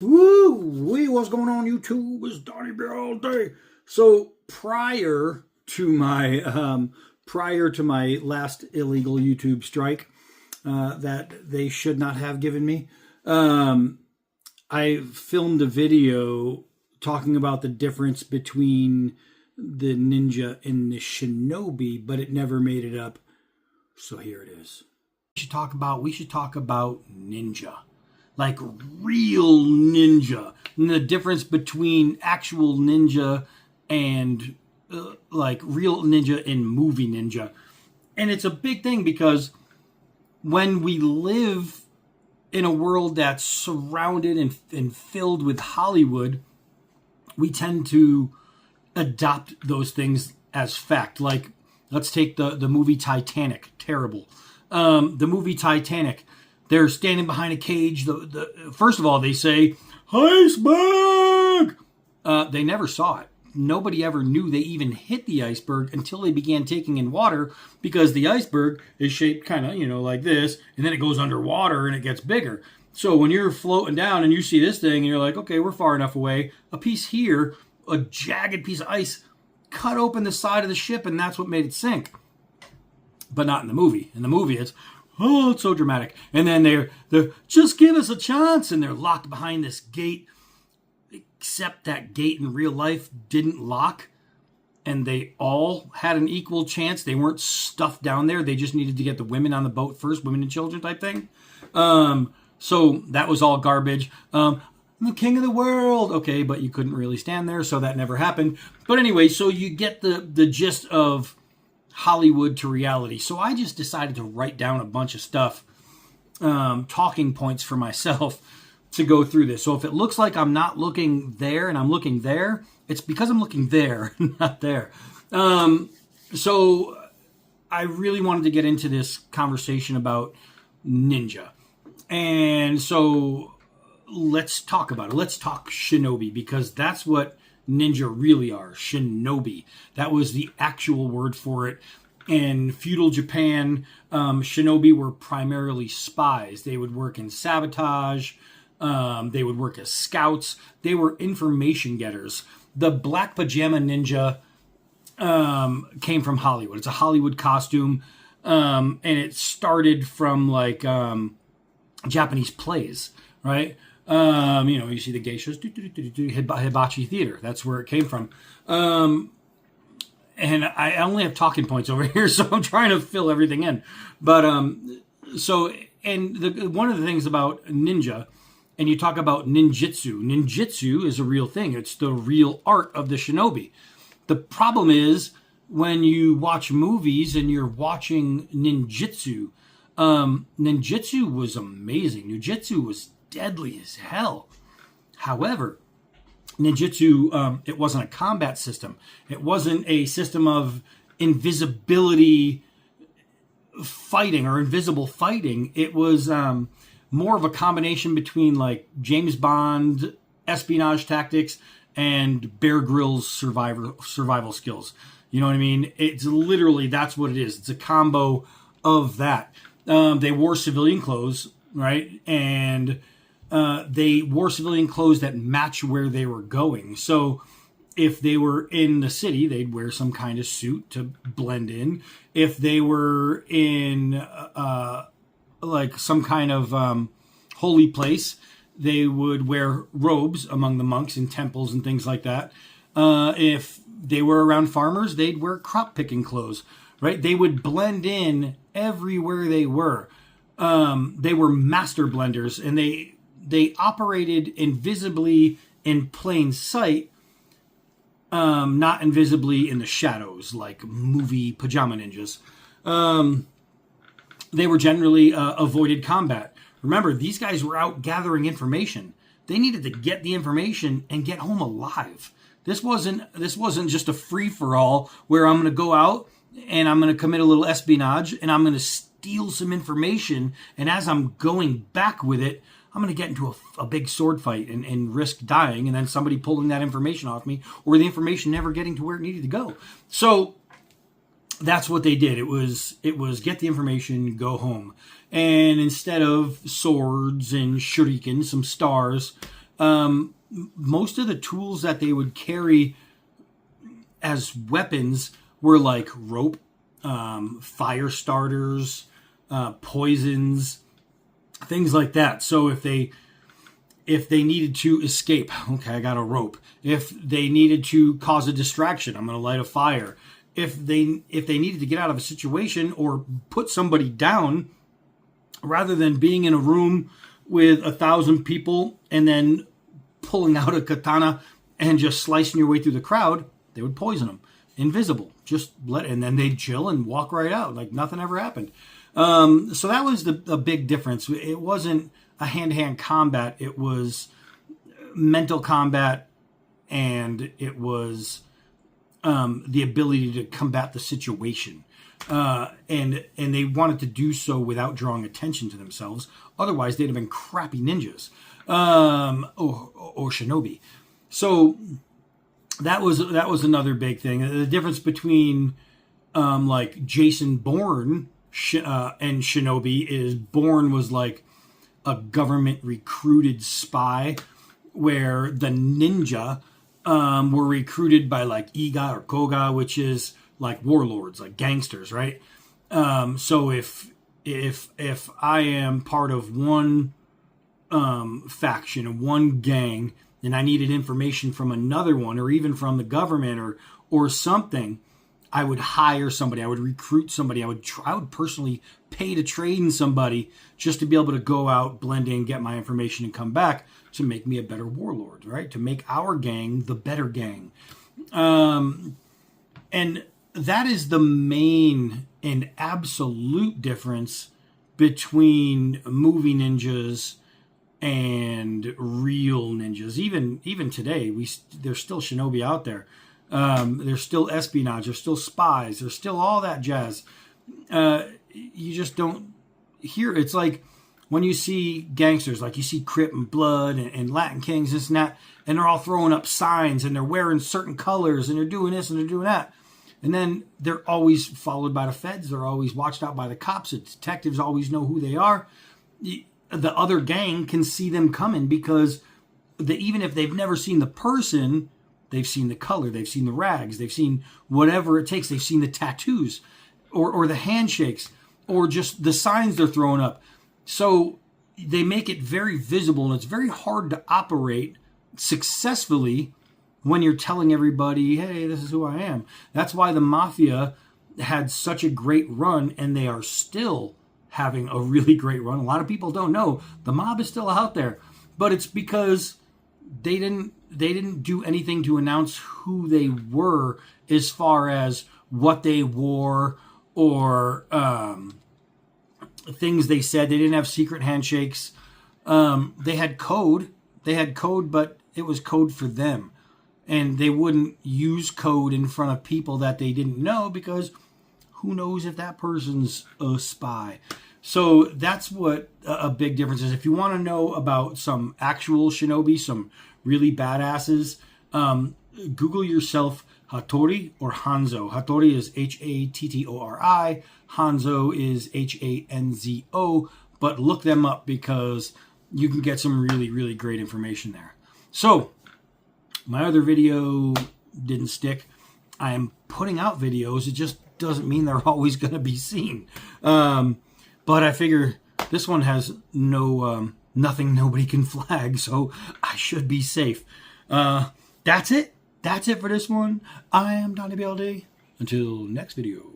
Woo! What's going on, YouTube? It's Donnie Bear all day. So prior to my last illegal YouTube strike that they should not have given me, I filmed a video talking about the difference between the ninja and the shinobi, but it never made it up. So here it is. We should talk about ninja. Like real ninja, and the difference between actual ninja and like real ninja and movie ninja. And it's a big thing because when we live in a world that's surrounded and filled with Hollywood, we tend to adopt those things as fact. Like, let's take the movie Titanic. Terrible. The movie Titanic. They're standing behind a cage. First of all, they say, iceberg! They never saw it. Nobody ever knew they even hit the iceberg until they began taking in water, because the iceberg is shaped kind of, like this, and then it goes underwater and it gets bigger. So when you're floating down and you see this thing and you're like, okay, we're far enough away, a piece here, a jagged piece of ice, cut open the side of the ship, and that's what made it sink. But not in the movie. In the movie, it's so dramatic. And then they're just give us a chance, and they're locked behind this gate, except that gate in real life didn't lock, and they all had an equal chance. They weren't stuffed down there. They just needed to get the women on the boat first, women and children type thing. So that was all garbage. I'm the king of the world. Okay, but you couldn't really stand there, so that never happened. But anyway, so you get the gist of Hollywood to reality. So I just decided to write down a bunch of stuff, talking points for myself to go through this. So if it looks like I'm not looking there and I'm looking there, it's because I'm looking there, not there. So I really wanted to get into this conversation about ninja. And so let's talk about it. Let's talk shinobi, because that's what ninja really are. Shinobi. That was the actual word for it. In feudal Japan, shinobi were primarily spies. They would work in sabotage. They would work as scouts. They were information getters. The black pajama ninja came from Hollywood. It's a Hollywood costume, and it started from like Japanese plays, right? You see the geishas, hibachi theater. That's where it came from. And I only have talking points over here, so I'm trying to fill everything in. But one of the things about ninja, and you talk about ninjutsu. Ninjutsu is a real thing. It's the real art of the shinobi. The problem is when you watch movies and you're watching ninjutsu. Ninjutsu was amazing. Ninjutsu was deadly as hell. However, ninjutsu, it wasn't a combat system. It wasn't a system of invisibility fighting or invisible fighting. It was more of a combination between like James Bond espionage tactics and Bear Grylls survival skills. You know what I mean? It's literally, that's what it is. It's a combo of that. They wore civilian clothes, right? And they wore civilian clothes that match where they were going. So if they were in the city, they'd wear some kind of suit to blend in. If they were in like some kind of holy place, they would wear robes among the monks in temples and things like that. If they were around farmers, they'd wear crop picking clothes, right? They would blend in everywhere they were. They were master blenders, and they operated invisibly in plain sight, not invisibly in the shadows like movie pajama ninjas. They were generally avoided combat. Remember, these guys were out gathering information. They needed to get the information and get home alive. This wasn't just a free-for-all where I'm going to go out and I'm going to commit a little espionage and I'm going to steal some information, and as I'm going back with it, I'm going to get into a big sword fight and risk dying, and then somebody pulling that information off me, or the information never getting to where it needed to go. So that's what they did. It was get the information, go home. And instead of swords and shuriken, some stars, most of the tools that they would carry as weapons were like rope, fire starters, poisons, things like that. So if they needed to escape, okay, I got a rope. If they needed to cause a distraction, I'm going to light a fire. If they needed to get out of a situation or put somebody down, rather than being in a room with 1,000 people and then pulling out a katana and just slicing your way through the crowd, they would poison them. Invisible. And then they'd chill and walk right out like nothing ever happened. So that was the big difference. It wasn't a hand-to-hand combat. It was mental combat, and it was the ability to combat the situation. And they wanted to do so without drawing attention to themselves. Otherwise, they'd have been crappy ninjas or shinobi. So that was another big thing. The difference between like Jason Bourne and Shinobi is Bourne was like a government recruited spy, where the ninja were recruited by like Iga or Koga, which is like warlords, like gangsters, right? So if I am part of one faction, one gang, and I needed information from another one, or even from the government or something, I would hire somebody. I would recruit somebody. I would personally pay to train somebody just to be able to go out, blend in, get my information, and come back to make me a better warlord, right? To make our gang the better gang. And that is the main and absolute difference between movie ninjas and real ninjas. Even today, there's still shinobi out there. There's still espionage. There's still spies. There's still all that jazz. You just don't hear. It's like when you see gangsters, like you see Crip and Blood and Latin Kings, this and that, and they're all throwing up signs and they're wearing certain colors and they're doing this and they're doing that. And then they're always followed by the feds. They're always watched out by the cops. The detectives always know who they are. The other gang can see them coming because even if they've never seen the person, they've seen the color, they've seen the rags, they've seen whatever it takes. They've seen the tattoos or the handshakes or just the signs they're throwing up. So they make it very visible, and it's very hard to operate successfully when you're telling everybody, hey, this is who I am. That's why the mafia had such a great run, and they are still having a really great run. A lot of people don't know the mob is still out there, but it's because they didn't do anything to announce who they were as far as what they wore or things they said. They didn't have secret handshakes. They had code. But it was code for them. And they wouldn't use code in front of people that they didn't know, because who knows if that person's a spy. So that's what a big difference is. If you want to know about some actual shinobi, some really badasses, Google yourself Hattori or Hanzo. Hattori is Hattori. Hanzo is Hanzo. But look them up because you can get some really, really great information there. So my other video didn't stick. I am putting out videos. It just doesn't mean they're always going to be seen. But I figure this one has nothing nobody can flag, so I should be safe. That's it. That's it for this one. I am Donnie BLD. Until next video.